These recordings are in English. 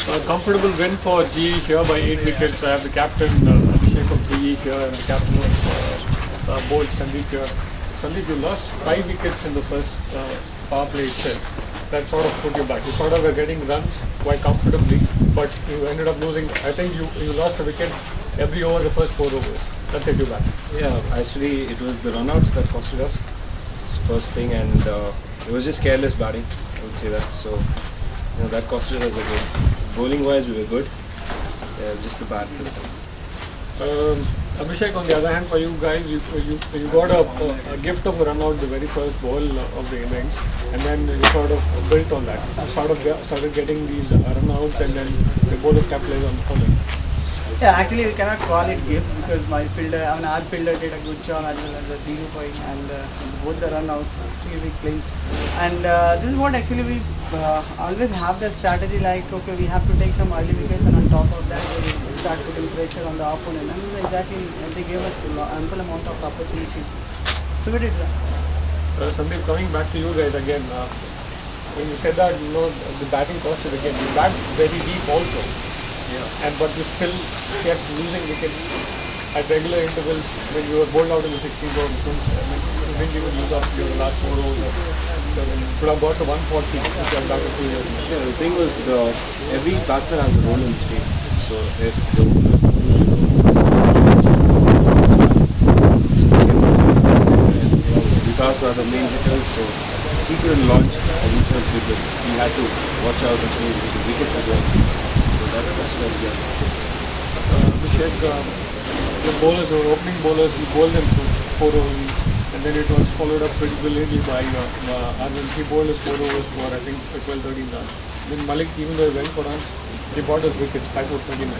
A comfortable win for GE here by 8 wickets. I have the captain Abhishek of GE here and the captain of Bolt, Sandeep here. Sandeep, you lost 5 wickets in the first power play itself. That sort of put you back. You sort of were getting runs quite comfortably, but you ended up losing. I think you lost a wicket every over the first 4 overs. That set you back. Yeah, actually it was the runouts that costed us. First thing, and it was just careless batting. I would say that. So that costed us again. Bowling wise, we were good. Yeah, just the bat this time. Abhishek, on the other hand, for you guys, you got a gift of a run out the very first ball of the innings, and then you sort of built on that. You started getting these run outs, and then the bowlers capitalized on it. Yeah, actually we cannot call it gift because our fielder did a good job as well as the zero point and both the run outs actually we claimed. And this is what actually we always have the strategy, like okay, we have to take some early wickets, and on top of that we start putting pressure on the opponent, and exactly they gave us ample amount of opportunity. So we did that. Sandeep, coming back to you guys again, when you said that the batting cost you again, you bat very deep also. Yeah. But you still kept losing wickets at regular intervals when you were bowled out in the 16th over. You didn't even use up your last 4 overs. You could have got to 140 if you had batted 2 years. Yeah, the thing was every batsman has a role in this team. So if Vikas are the main hitters, so he couldn't launch as himself wickets. He had to watch out and play the wicket as well. Abhishek, the bowlers, your opening bowlers, you bowled them to 4 overs each, and then it was followed up pretty brilliantly by Arjun. He bowled us 4 overs for I think 12-13 runs. Then Malik, even though he went for runs, they bought us wickets, 5 for 29.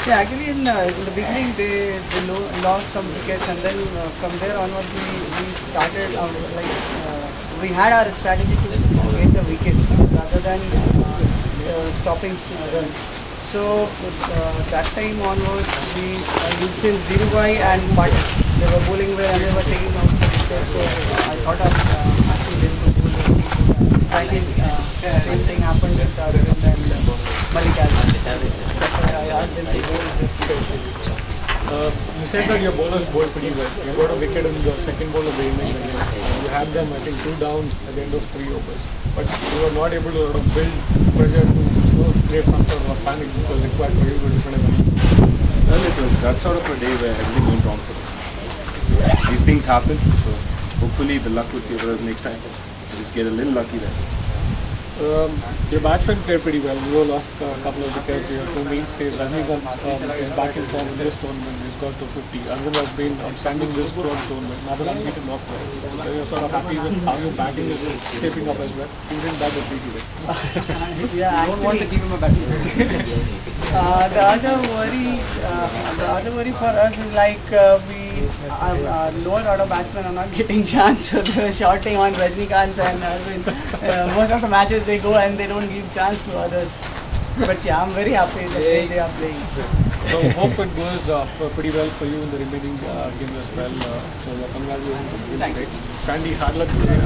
Yeah, actually in the beginning they lost some wickets, and then from there onwards we started we had our strategy to get the wickets rather than stopping runs. So that time onwards, since Dhirubhai and Bhatt, they were bowling well and they were taking out some wickets. So I thought of asking them to bowl the wicket. Same thing happened with Arvind and Malik as well. That's why I asked them to bowl the you said that your bowlers bowled pretty well. You got a wicket in the second ball of the innings. You had them, I think, 2 down at the end of 3 overs. But you were not able to build pressure to create some sort of a panic which was required for you to defend a lead. Well, it was that sort of a day where everything went wrong for us. So these things happen. So hopefully the luck would favor us next time. We'll just get a little lucky there. Your batsmen played pretty well. You lost a couple of wickets. Your 2 mainstays. Rajnikant is back in form in this tournament. He's got to 50. Arjun has been outstanding this tournament. Another unbeaten knock for him. So you're sort of happy with how your batting is shaping up as well. You didn't bat the pretty well. Yeah, I don't want to give him a batting. The other worry for us is like lower order batsmen are not getting chance for the shorting on Rajnikant and Arvind. Most of the matches they go and they don't give chance to others. But yeah, I'm very happy the way they are playing. So hope it goes pretty well for you in the remaining games as well. So congratulations. Thank you. Sandy, hard luck today.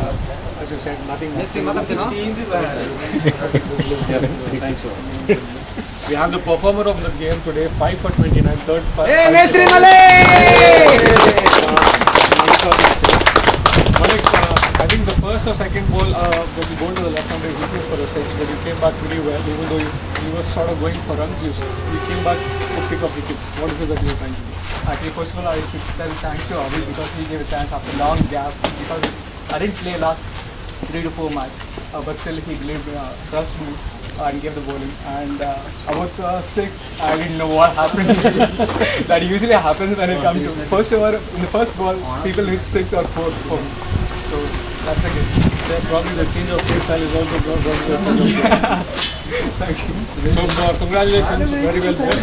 As you said, nothing. Thanks so much. We have the performer of the game today, 5 for 29, third. Hey, Mestri Malik! Malik, I think the first or second ball, when you bowled to the left-hander, you looking for a 6, but you came back pretty well. Even though you were sort of going for runs, you came back to pick up wickets. What is it that you were trying to do? Actually, first of all, I should tell thanks to Avi because he gave a chance after long gap. Because I didn't play last 3 to 4 matches, but still he believed, trust me, and gave the bowling. And about 6, I didn't know what happened. That usually happens when it comes to first over in the first ball, people hit 6 or 4. So that's a good. Probably the change of play style is also brought to the change of play. Thank you. So congratulations, very well played.